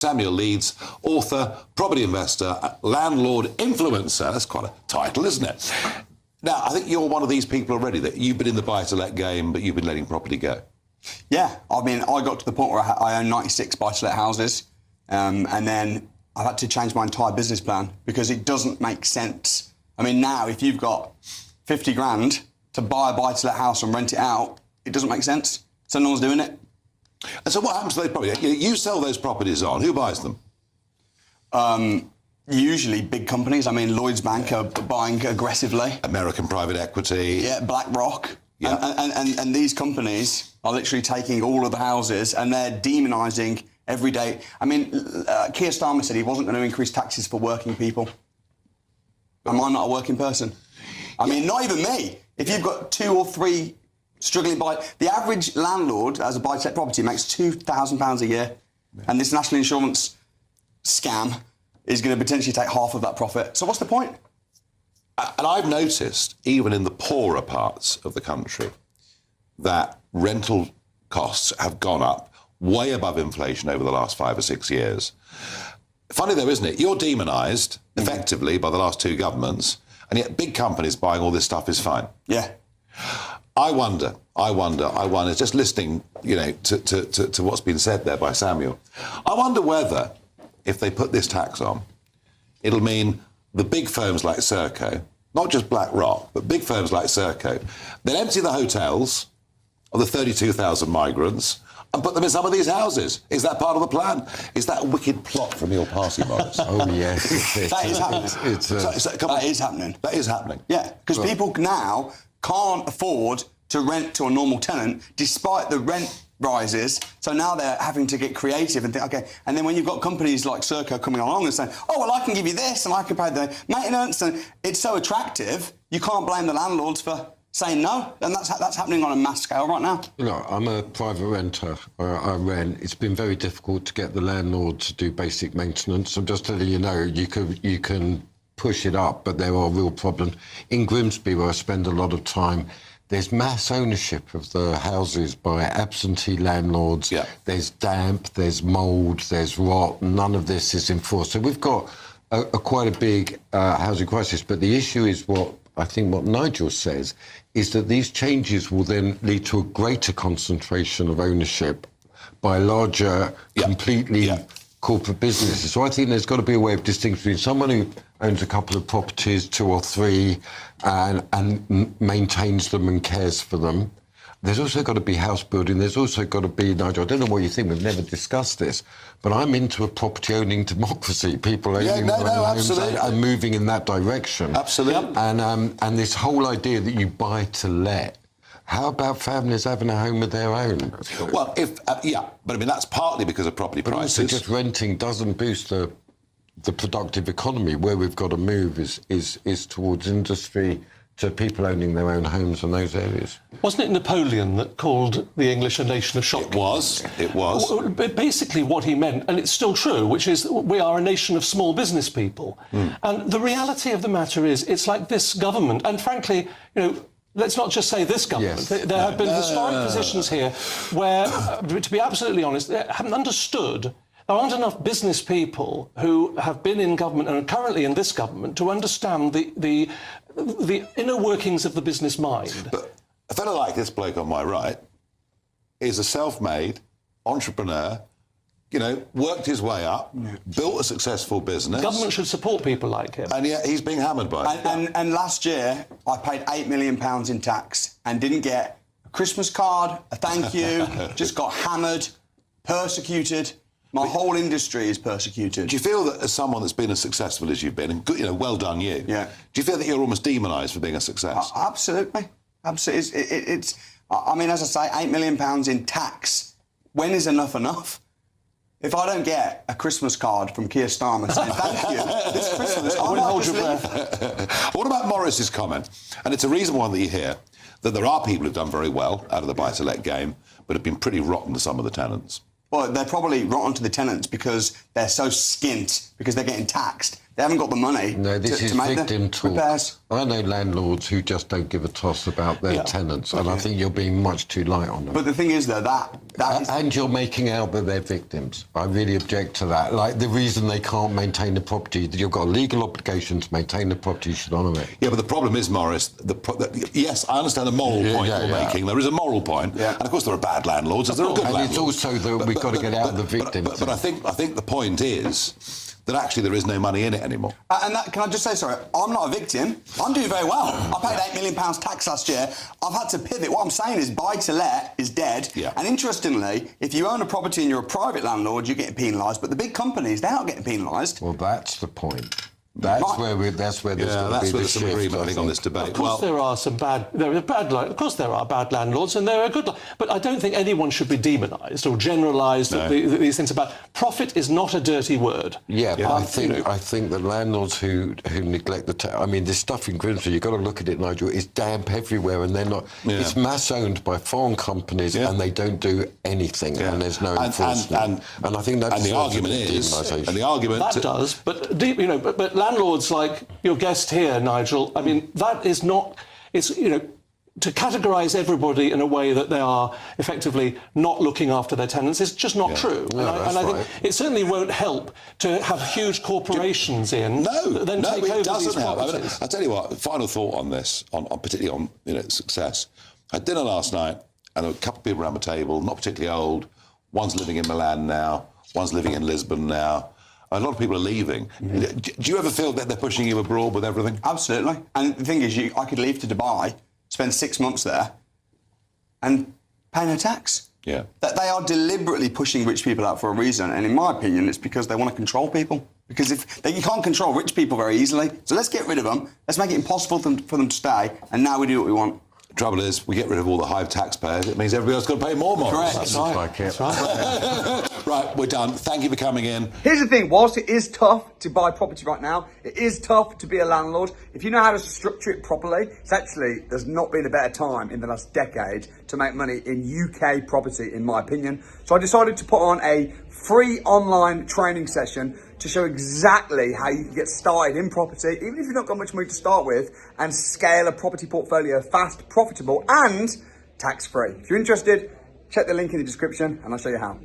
Samuel Leeds, author, property investor, landlord influencer. That's quite a title, isn't it? Now, I think you're one of these people already, that you've been in the buy-to-let game, but you've been letting property go. Yeah, I mean, I got to the point where I own 96 buy-to-let houses, and then I've had to change my entire business plan because it doesn't make sense. I mean, now, if you've got 50 grand to buy a buy-to-let house and rent it out, it doesn't make sense. So no one's doing it. And so what happens to those properties? You sell those properties on. Who buys them? Usually big companies. I mean, Lloyds Bank are buying aggressively. American private equity. Yeah, BlackRock. Yeah. And these companies are literally taking all of the houses and they're demonising every day. I mean, Keir Starmer said he wasn't going to increase taxes for working people. Am I not a working person? I mean, not even me. If you've got 2 or 3 struggling the average landlord as a buy-to-let property makes £2,000 a year, and this national insurance scam is going to potentially take half of that profit. So what's the point? And I've noticed, even in the poorer parts of the country, that rental costs have gone up way above inflation over the last 5 or 6 years. Funny though, isn't it? You're demonised effectively by the last 2 governments, and yet big companies buying all this stuff is fine. Yeah. I wonder, just listening, to what's been said there by Samuel, I wonder whether, if they put this tax on, it'll mean the big firms like Serco, not just BlackRock, but big firms like Serco, they'll empty the hotels of the 32,000 migrants and put them in some of these houses. Is that part of the plan? Is that a wicked plot from your party, Morris? Oh, yes. That is happening. That is happening. That is happening. Yeah, because people now can't afford to rent to a normal tenant despite the rent rises. So now they're having to get creative and think, OK. And then when you've got companies like Serco coming along and saying, oh, well, I can give you this and I can pay the maintenance, and it's so attractive, you can't blame the landlords for saying no. And that's happening on a mass scale right now. You know, I'm a private renter. I rent. It's been very difficult to get the landlord to do basic maintenance. I'm just telling you, you can push it up, but there are real problems. In Grimsby, where I spend a lot of time, there's mass ownership of the houses by absentee landlords. Yeah. There's damp, there's mould, there's rot. None of this is enforced. So we've got quite a big housing crisis. But the issue is what Nigel says is that these changes will then lead to a greater concentration of ownership by larger, completely corporate businesses. So I think there's got to be a way of distinguishing someone who owns a couple of properties, 2 or 3, and maintains them and cares for them. There's also got to be house building. There's also got to be, Nigel, I don't know what you think, we've never discussed this, but I'm into a property-owning democracy. People owning their own homes and moving in that direction. Absolutely. And this whole idea that you buy to let, how about families having a home of their own? Well, but I mean, that's partly because of property prices. Also just renting doesn't boost the productive economy. Where we've got to move is towards industry, to people owning their own homes in those areas. Wasn't it Napoleon that called the English a nation of shopkeepers? It was. Basically what he meant, and it's still true, which is we are a nation of small business people. And the reality of the matter is, it's like this government, and frankly, let's not just say this government. Yes. There have been historic positions here where, to be absolutely honest, they haven't understood. There aren't enough business people who have been in government and are currently in this government to understand the inner workings of the business mind. But a fellow like this bloke on my right is a self-made entrepreneur, worked his way up, built a successful business. Government should support people like him. And yet he's being hammered by it. And last year, I paid £8 million in tax and didn't get a Christmas card, a thank you, just got hammered, persecuted. My whole industry is persecuted. Do you feel that as someone that's been as successful as you've been, and good, well done you, do you feel that you're almost demonised for being a success? Absolutely. Absolutely. I mean, as I say, £8 million in tax. When is enough? If I don't get a Christmas card from Keir Starmer saying thank you this Christmas, I wouldn't hold your breath. What about Morris's comment? And it's a reason why that you hear that there are people who've done very well out of the buy-to-let game, but have been pretty rotten to some of the tenants. Well, they're probably rotten to the tenants because they're so skint because they're getting taxed. They haven't got the money No, this is to make victim the talk. repairs. I know landlords who just don't give a toss about their tenants, and I think you're being much too light on them. But the thing is, though, that is... And you're making out that they're victims. I really object to that. Like, the reason they can't maintain the property, you've got a legal obligation to maintain the property, you should honour it. Yeah, but the problem is, Morris, yes, I understand the moral point you're making. There is a moral point. Yeah. And of course there are bad landlords, there are good landlords. And it's also that we've got to get out of the victims. But I think the point is that actually there is no money in it anymore. And that, can I just say, sorry, I'm not a victim. I'm doing very well. I paid £8 million tax last year. I've had to pivot. What I'm saying is buy-to-let is dead. Yeah. And interestingly, if you own a property and you're a private landlord, you're getting penalised. But the big companies, they're not getting penalised. Well, that's the point. That's where there's there's some agreement, I think, on this debate. Of course, there are of course, there are bad landlords, and there are good. But I don't think anyone should be demonised or generalised. No. These things about profit is not a dirty word. Yeah, but I think the landlords who neglect the I mean, this stuff in Grimsby, you've got to look at it, Nigel. It's damp everywhere, and they're not. Yeah. It's mass owned by foreign companies, and they don't do anything, and there's no enforcement. And I think that's the argument is, and the argument that does, but but landlords like your guest here, Nigel, I mean, that is not, it's, to categorise everybody in a way that they are effectively not looking after their tenants is just not true. No, and I think it certainly won't help to have huge corporations take over it doesn't these help. properties. I mean, I'll tell you what, final thought on this, on particularly on success. I had dinner last night, and there were a couple of people around the table, not particularly old. One's living in Milan now, one's living in Lisbon now. A lot of people are leaving. Mm-hmm. Do you ever feel that they're pushing you abroad with everything? Absolutely. And the thing is, I could leave to Dubai, spend 6 months there, and pay no tax. Yeah. That they are deliberately pushing rich people out for a reason, and in my opinion, it's because they want to control people. Because you can't control rich people very easily, so let's get rid of them. Let's make it impossible for them to stay, and now we do what we want. The trouble is, we get rid of all the high taxpayers, it means everybody else got to pay more. Correct. That's right. That's right. Right, we're done. Thank you for coming in. Here's the thing, whilst it is tough to buy property right now, it is tough to be a landlord. If you know how to structure it properly, there's not been a better time in the last decade to make money in UK property, in my opinion. So I decided to put on a free online training session to show exactly how you can get started in property, even if you've not got much money to start with, and scale a property portfolio fast, profitable, and tax-free. If you're interested, check the link in the description and I'll show you how.